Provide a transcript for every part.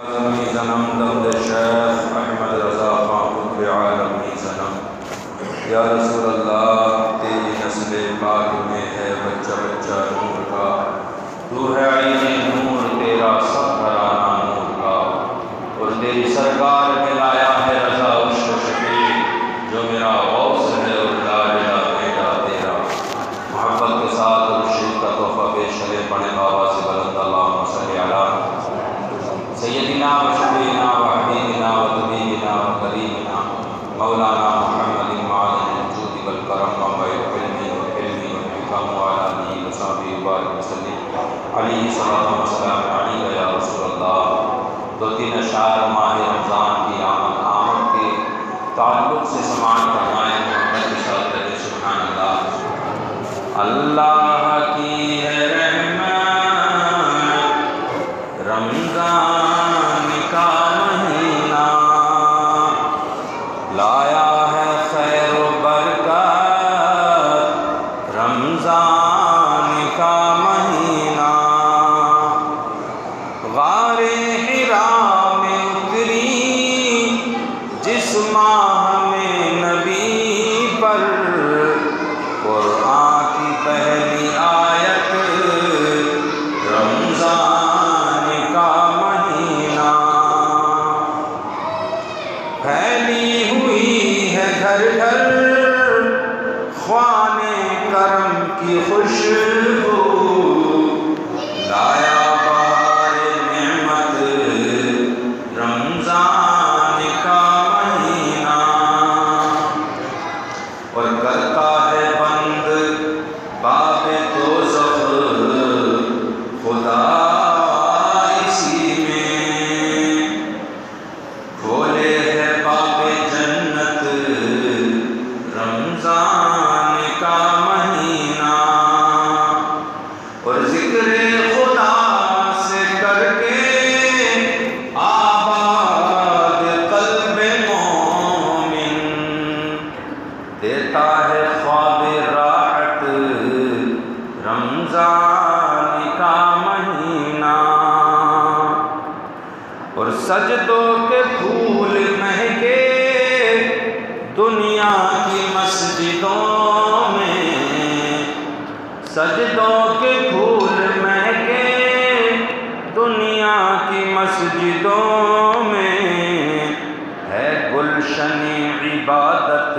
زنم دمد شیخ احمد رضا خان قطب عالمی زنم یا رسول اللہ تیری نسل پاک میں ہے بچہ بچہ نور کا، تو ہے عین نور تیرا سب گھرانہ نور کا، اور تیری سرکار میں لایا ہے رضا عشق شفیع جو میرا غوث ہے اور لاڈلا بیٹا تیرا۔ محبت کے ساتھ عشق کا تحفہ پیش کرے پڑھیں بابا سے بلند اللہم صلی علی سیدنا و شفیعنا و حبیبنا و طبیبنا و کریمنا مولانا محمد معدن الجود والکرم و غیر علم والحلم والحکم وعلی آلہ وصحبہ وبارک وسلم علیہ صلاۃ و سلام علیک یا رسول اللہ۔ دو تین اشعار ماہ رمضان کی آمد کے تعلق سے سماعت فرمائیں، محبت کے ساتھ کہتے سبحان اللہ۔ اللہ کی ہے رحمت رمضان کا مہینہ، لایا ہے خیر و برکت رمضان کا مہینہ۔ غار حرا میں اتری جس ماہ میں نبی پر قرآن کی پہلی آیت رمضان کا مہینہ، پھیلی ہوئی ہے گھر گھر خوان کرم کی خوشبو، لایا بہار نعمت رمضان کا مہینہ، اور کرتا ہے بند باب دوزخ خدا اسی میں، کھولے ہے باب جنت رمضان کا مہینہ، اور ذکر خدا سے کر کے آباد قلب مومن، دیتا ہے خواب راحت رمضان کا مہینہ، اور سجدوں کے پھول مہکے دنیا کی مسجدوں میں، سجدوں کے پھول مہکے دنیا کی مسجدوں میں، ہے گلشن عبادت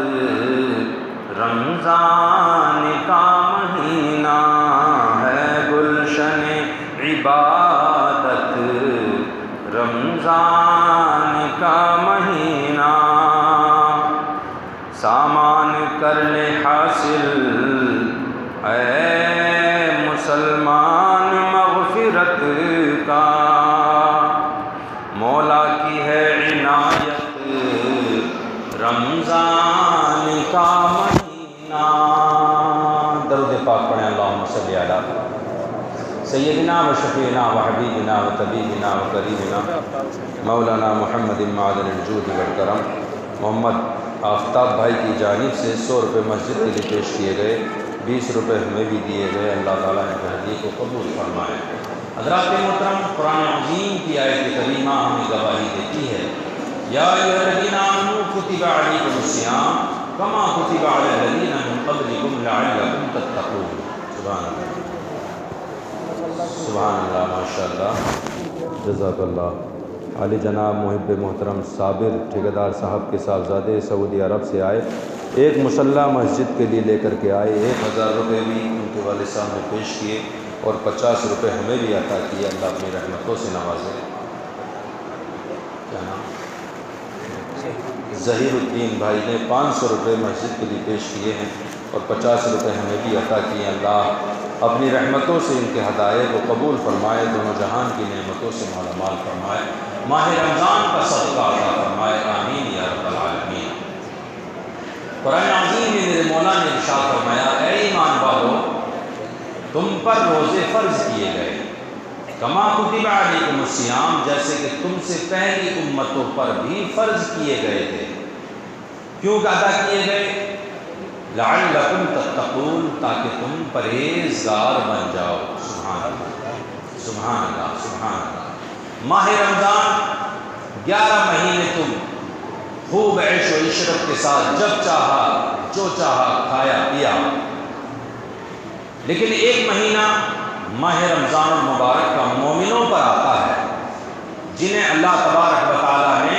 رمضان کا مہینہ، ہے گلشن عبادت رمضان کا مہینہ، سامان کر لے حاصل اے مسلمان مغفرت کا، مولا کی ہے عنایت رمضان کا مہینہ۔ درود پاک پڑھیں اللہم صلی علی سیدنا و شفیعنا و حبیبنا و طبیبنا و کریمنا مولانا محمد معدن الجود والکرم۔ محمد آفتاب بھائی کی جانب سے 100 روپے مسجد کے لیے پیش کیے گئے، 20 روپے ہمیں بھی دیے گئے، اللہ تعالیٰ نے ہدیے کو قبول فرمائے۔ حضرات محترم، قرآن عظیم کی آیت کریمہ ہمیں گواہی دیتی ہے، یا ایھا الذین آمنوا کتب علیکم الصیام کما کتب علی الذین من قبلکم لعلکم تتقون۔ سبحان اللہ، سبحان اللہ، ماشاء اللہ، جزاک اللہ۔ عالی جناب محب محترم صابر ٹھیکیدار صاحب کے صاحبزادے سعودی عرب سے آئے، ایک مسلح مسجد کے لیے لے کر کے آئے، 1000 روپے بھی ان کے والد صاحب نے پیش کیے اور 50 روپے ہمیں بھی عطا کیے، اللہ اپنی رحمتوں سے نوازے۔ کیا نام؟ ظہیر الدین بھائی نے 500 روپے مسجد کے لیے پیش کیے ہیں اور 50 روپے ہمیں بھی عطا کیے، اللہ اپنی رحمتوں سے ان کے ہدایت کو قبول فرمائے، دونوں جہان کی نعمتوں سے مالا مال فرمائے، ماہ رمضان کا صدقہ عطا فرمائے، آمین یا رب العالمین۔ قرآن عظیم میں میرے مولا نے ارشاد فرمایا، اے ایمان والو، تم پر روزے فرض کیے گئے، کما کتب علیکم الصیام، جیسے کہ تم سے پہلی امتوں پر بھی فرض کیے گئے تھے۔ کیوں ادا کیے گئے؟ لعلکم تتقون، تاکہ تم پرہیزگار بن جاؤ۔ سبحان اللہ، سبحان اللہ، سبحان اللہ۔ ماہ رمضان 11 مہینے تم خوب عیش و عشرت کے ساتھ جب چاہا جو چاہا کھایا پیا، لیکن ایک مہینہ ماہ رمضان المبارک کا مومنوں پر آتا ہے جنہیں اللہ تبارک و تعالیٰ نے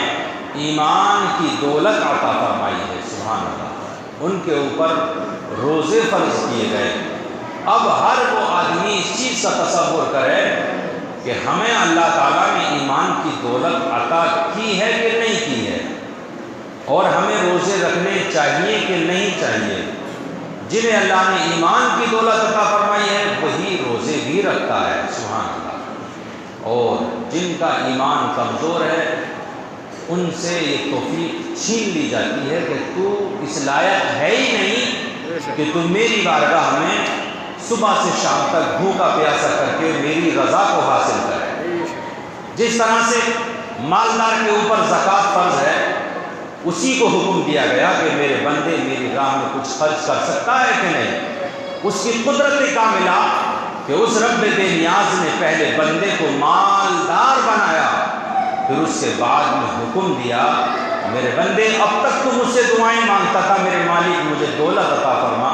ایمان کی دولت عطا فرمائی ہے، سبحان اللہ، ان کے اوپر روزے فرض کیے گئے۔ اب ہر وہ آدمی اس چیز کا تصور کرے کہ ہمیں اللہ تعالیٰ نے ایمان کی دولت عطا کی ہے کہ نہیں کی ہے، اور ہمیں روزے رکھنے چاہیے کہ نہیں چاہیے۔ جنہیں اللہ نے ایمان کی دولت عطا فرمائی ہے وہی روزے بھی رکھتا ہے، سبحان اللہ، اور جن کا ایمان کمزور ہے ان سے یہ توفیق چھین لی جاتی ہے کہ تو اس لائق ہے ہی نہیں کہ تم میری بارگاہ میں صبح سے شام تک بھوکا پیاسا کر کے میری رضا کو حاصل کرے۔ جس طرح سے مالدار کے اوپر زکوٰۃ فرض ہے، اسی کو حکم دیا گیا کہ میرے بندے میری راہ میں کچھ خرچ کر سکتا ہے کہ نہیں۔ اس کی قدرت کاملہ کہ اس رب بے نیاز نے پہلے بندے کو مالدار بنایا، پھر اس کے بعد میں حکم دیا میرے بندے اب تک تو مجھ سے دعائیں مانگتا تھا، میرے مالک مجھے دولت عطا فرما،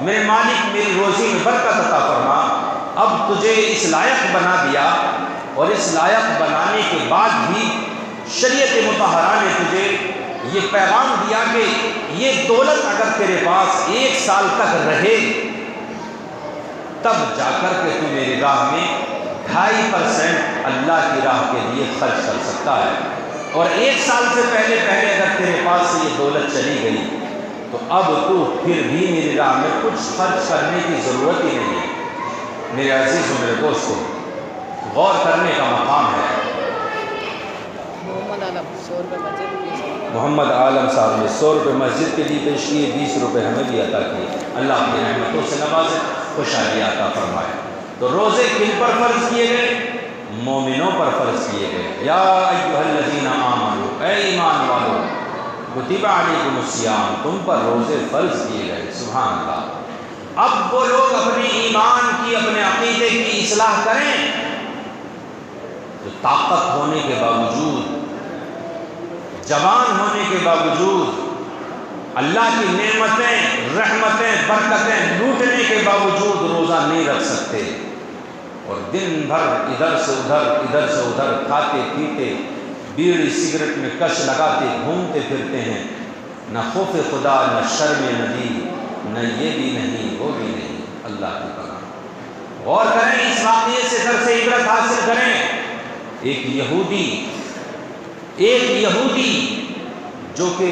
میرے مالک میری روزی میں برکت عطا فرما، اب تجھے اس لائق بنا دیا، اور اس لائق بنانے کے بعد بھی شریعت مطہرہ نے تجھے یہ پیغام دیا کہ یہ دولت اگر تیرے پاس 1 سال تک رہے تب جا کر کے تو میری راہ میں 2.5% اللہ کی راہ کے لیے خرچ کر سکتا ہے، اور 1 سال سے پہلے اگر تیرے پاس سے یہ دولت چلی گئی تو اب تو پھر بھی میری راہ میں کچھ خرچ کرنے کی ضرورت ہی نہیں ہے۔ میرے عزیز و میرے دوستو، غور کرنے کا مقام ہے۔ محمد عالم صاحب نے 100 روپے مسجد کے لیے پیش کیے، 20 روپے ہمیں بھی عطا کیے، اللہ اپنی رحمتوں سے نوازے، خوشحالی عطا فرمائے۔ تو روزے کن پر فرض کیے گئے؟ مومنوں پر فرض کیے گئے۔ یا ایھا الذین آمنوا، اے ایمان والو، کتب علیکم الصیام، تم پر روزے فرض کیے گئے، سبحان اللہ۔ اب وہ لوگ اپنے ایمان کی، اپنے عقیدے کی اصلاح کریں جو طاقت ہونے کے باوجود، جوان ہونے کے باوجود، اللہ کی نعمتیں، رحمتیں، برکتیں لوٹنے کے باوجود روزہ نہیں رکھ سکتے، اور دن بھر ادھر سے ادھر کھاتے پیتے، بیڑی سگریٹ میں کش لگاتے گھومتے پھرتے ہیں، نہ خوف خدا، نہ شرم نبی، نہ یہ بھی نہیں وہ بھی نہیں۔ اللہ کی پناہ۔ غور کریں، اس واقعے سے درس عبرت حاصل کریں۔ ایک یہودی جو کہ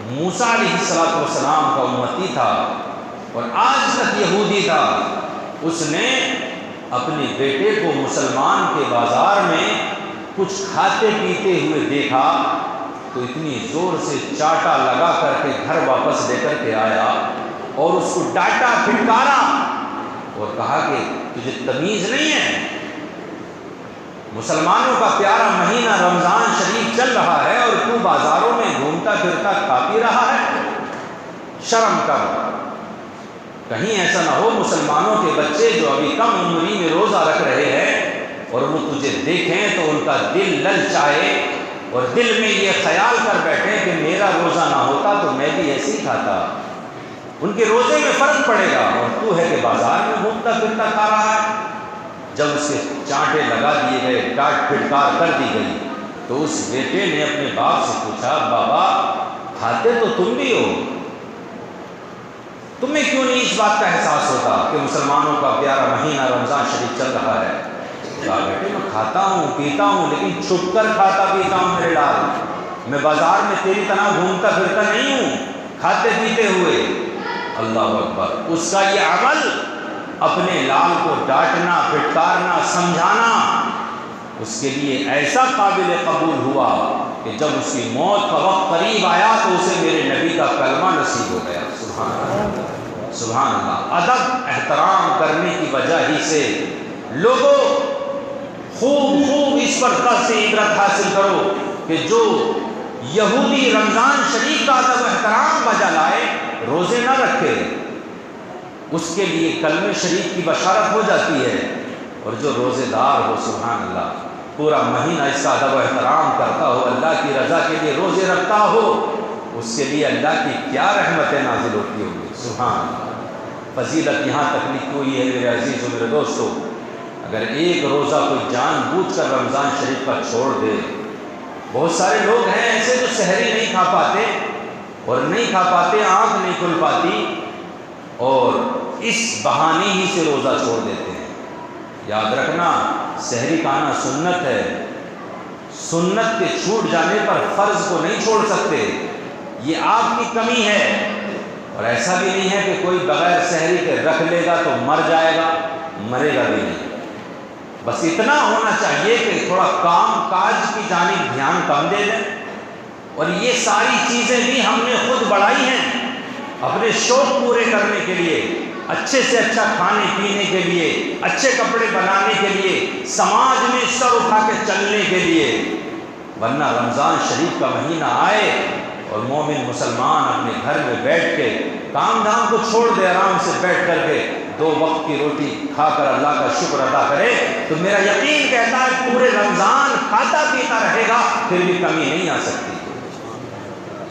موسیٰ علیہ السلام کا امتی تھا اور آج تک یہودی تھا، اس نے اپنے بیٹے کو مسلمان کے بازار میں کچھ کھاتے پیتے ہوئے دیکھا تو اتنی زور سے چاٹا لگا کر کے گھر واپس لے کر کے آیا اور اس کو ڈانٹا پھٹکارا اور کہا کہ تجھے تمیز نہیں ہے؟ مسلمانوں کا پیارا مہینہ رمضان شریف چل رہا ہے اور تو بازاروں میں گھومتا پھرتا کھا پی رہا ہے، شرم کر۔ کہیں ایسا نہ ہو مسلمانوں کے بچے جو ابھی کم عمری میں روزہ رکھ رہے ہیں اور وہ تجھے دیکھیں تو ان کا دل للچائے اور دل میں یہ خیال کر بیٹھیں کہ میرا روزہ نہ ہوتا تو میں بھی ایسے ہی کھاتا۔ ان کے روزے میں فرق پڑے گا، اور تو ہے کہ بازار میں گھومتا پھرتا کھا رہا ہے۔ جب اس کے چانٹے لگا دیے گئے، ڈانٹ پھٹکار کر دی گئی، تو اس بیٹے نے اپنے باپ سے پوچھا، بابا کھاتے تو تم بھی ہو، تمہیں کیوں نہیں اس بات کا احساس ہوتا کہ مسلمانوں کا پیارا مہینہ رمضان شریف چل رہا ہے؟ کہا بیٹے میں کھاتا ہوں پیتا ہوں، لیکن چھپ کر کھاتا پیتا ہوں میرے لال، میں بازار میں تیری طرح گھومتا پھرتا نہیں ہوں کھاتے پیتے ہوئے۔ اللہ اکبر۔ اس کا یہ عمل، اپنے لال کو ڈانٹنا پھٹکارنا سمجھانا، اس کے لیے ایسا قابل قبول ہوا کہ جب اس کی موت کا وقت قریب آیا تو اسے میرے نبی کا کلمہ نصیب ہو گیا۔ سبحان اللہ، سبحان اللہ۔ ادب احترام کرنے کی وجہ ہی سے لوگوں خوب اس پر درس عبرت حاصل کرو کہ جو یہودی رمضان شریف کا ادب احترام بجا لائے، روزے نہ رکھے، اس کے لیے کلمہ شریف کی بشارت ہو جاتی ہے، اور جو روزے دار ہو، سبحان اللہ، پورا مہینہ اس کا ادب و احترام کرتا ہو، اللہ کی رضا کے لیے روزے رکھتا ہو، اس کے لیے اللہ کی کیا رحمتیں نازل ہوتی ہوں گی۔ سبحان اللہ۔ فضیلت یہاں تک لکھی ہوئی ہے میرے عزیز و میرے دوستو، اگر ایک روزہ کوئی جان بوجھ کر رمضان شریف کا چھوڑ دے، بہت سارے لوگ ہیں ایسے جو سحری نہیں کھا پاتے، اور نہیں کھا پاتے آنکھ نہیں کھل پاتی، اور اس بہانے ہی سے روزہ چھوڑ دیتے ہیں۔ یاد رکھنا، سحری کھانا سنت ہے، سنت کے چھوٹ جانے پر فرض کو نہیں چھوڑ سکتے، یہ آپ کی کمی ہے۔ اور ایسا بھی نہیں ہے کہ کوئی بغیر سحری کے رکھ لے گا تو مر جائے گا، مرے گا بھی نہیں۔ بس اتنا ہونا چاہیے کہ تھوڑا کام کاج کی جانب دھیان کم دے دیں، اور یہ ساری چیزیں بھی ہم نے خود بڑھائی ہیں اپنے شوق پورے کرنے کے لیے، اچھے سے اچھا کھانے پینے کے لیے، اچھے کپڑے بنانے کے لیے، سماج میں سر اٹھا کے چلنے کے لیے۔ ورنہ رمضان شریف کا مہینہ آئے اور مومن مسلمان اپنے گھر میں بیٹھ کے کام دھام کو چھوڑ دے، آرام سے بیٹھ کر کے 2 وقت کی روٹی کھا کر اللہ کا شکر ادا کرے، تو میرا یقین کہتا ہے پورے رمضان کھاتا پیتا رہے گا، پھر بھی کمی نہیں آ سکتی۔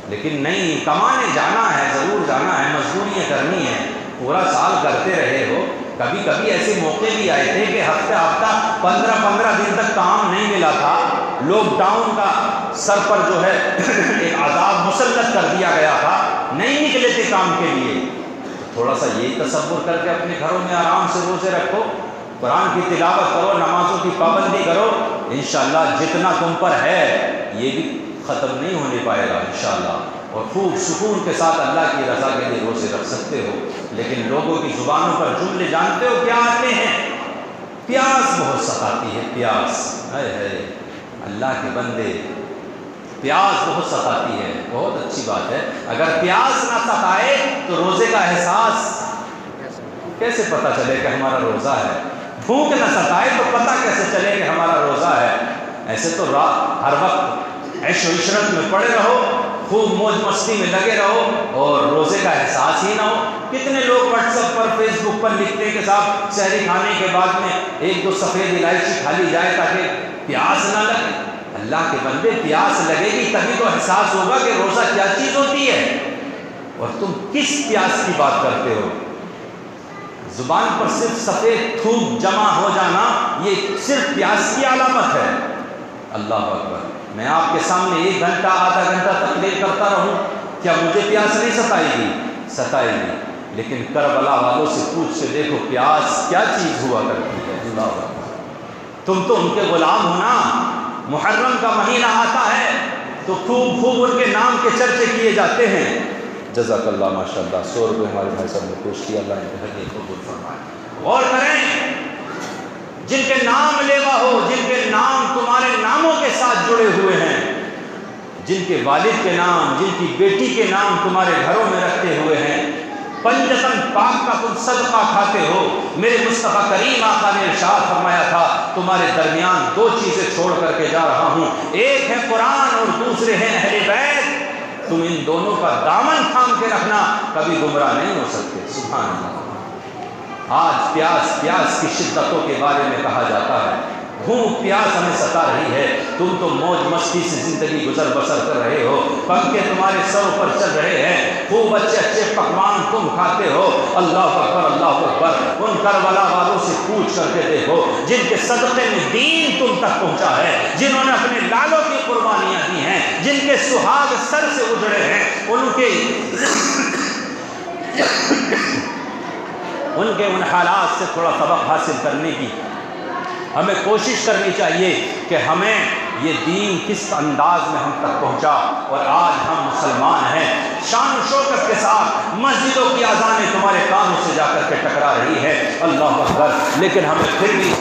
لیکن نہیں، کمانے جانا ہے، ضرور جانا ہے، مزدوریاں کرنی ہے، پورا سال کرتے رہے ہو۔ کبھی کبھی ایسے موقع بھی آئے تھے کہ ہفتہ 15 دن تک کام نہیں ملا تھا، لاک ڈاؤن کا سر پر جو ہے ایک عذاب مسلط کر دیا گیا تھا، نہیں نکلے تھے کام کے لیے۔ تھوڑا سا یہی تصور کر کے اپنے گھروں میں آرام سے روزے رکھو، قرآن کی تلاوت کرو، نمازوں کی پابندی کرو، انشاءاللہ جتنا تم پر ہے یہ بھی ختم نہیں ہونے پائے گا انشاءاللہ، اور خوب سکون کے ساتھ اللہ کی رضا کے لیے روزے رکھ سکتے ہو۔ لیکن لوگوں کی زبانوں پر جملے جانتے ہو کیا آتے ہیں؟ پیاس بہت ستاتی ہے، پیاس، ہائے ہائے اللہ کے بندے، پیاس بہت ستاتی ہے۔ بہت اچھی بات ہے، اگر پیاس نہ ستائے تو روزے کا احساس کیسے پتہ چلے کہ ہمارا روزہ ہے؟ بھوک نہ ستائے تو پتہ کیسے چلے کہ ہمارا روزہ ہے؟ ایسے تو ہر وقت عیش و عشرت میں پڑے رہو، خوب موج مستی میں لگے رہو، اور روزے کا احساس ہی نہ ہو۔ کتنے لوگ واٹس ایپ پر، فیس بک پر لکھتے ہیں کہ صاحب سحری کھانے کے بعد میں 1-2 سفید الائچی کھا لی جائے تاکہ پیاس نہ لگے۔ اللہ کے بندے، پیاس لگے گی تبھی تو احساس ہوگا کہ روزہ کیا چیز ہوتی ہے، اور تم کس پیاس کی بات کرتے ہو؟ زبان پر صرف سفید تھوک جمع ہو جانا یہ صرف پیاس کی علامت ہے۔ اللہ اکبر، میں آپ کے سامنے 1 گھنٹہ آدھا گھنٹہ تقریر کرتا رہوں، کیا مجھے پیاس نہیں ستائے گی؟ ستائے گی، لیکن کربلا والوں سے پوچھ کے دیکھو پیاس کیا چیز ہوا کرتی ہے۔ اللہ اکبر، تم تو ان کے غلام ہو نا۔ محرم کا مہینہ آتا ہے تو خوب ان کے نام کے چرچے کیے جاتے ہیں۔ جزاک اللہ، ماشاء اللہ، 100 روپے ہمارے بھائی صاحب نے پیش کیا، اللہ ان کے ہدیے قبول فرمائے۔ غور کریں، جن کے نام لیوا ہو، جن کے نام تمہارے ناموں کے ساتھ جڑے ہوئے ہیں، جن کے والد کے نام، جن کی بیٹی کے نام تمہارے گھروں میں رکھے ہوئے ہیں، پنجتن پاک کا تم صدقہ کھاتے ہو۔ میرے مصطفیٰ کریم آقا نے ارشاد فرمایا تھا، تمہارے درمیان 2 چیزیں چھوڑ کر کے جا رہا ہوں، ایک ہے قرآن اور دوسرے ہیں اہل بیت، تم ان دونوں کا دامن تھام کے رکھنا، کبھی گمراہ نہیں ہو سکتے۔ سبحان اللہ۔ آج پیاس کی شدتوں کے بارے میں کہا جاتا ہے، بھوک پیاس ہمیں ستا رہی ہے، تم تو موج مستی سے زندگی گزر بسر کر رہے ہو، پنکھے تمہارے سر پر چل رہے ہیں، خوب اچھے پکوان تم کھاتے ہو۔ اللہ اکبر، اللہ اکبر، ان کربلا والوں سے پوچھ کر کے دیکھو جن کے صدقے میں دین تم تک پہنچا ہے، جنہوں نے اپنے لالوں کی قربانیاں دی ہیں، جن کے سہاگ سر سے اجڑے ہیں، ان حالات سے تھوڑا سبق حاصل کرنے کی ہمیں کوشش کرنی چاہیے کہ ہمیں یہ دین کس انداز میں ہم تک پہنچا، اور آج ہم مسلمان ہیں، شان و شوکت کے ساتھ مسجدوں کی اذانیں تمہارے کانوں سے جا کر کے ٹکرا رہی ہے، اللہ اکبر، لیکن ہمیں پھر بھی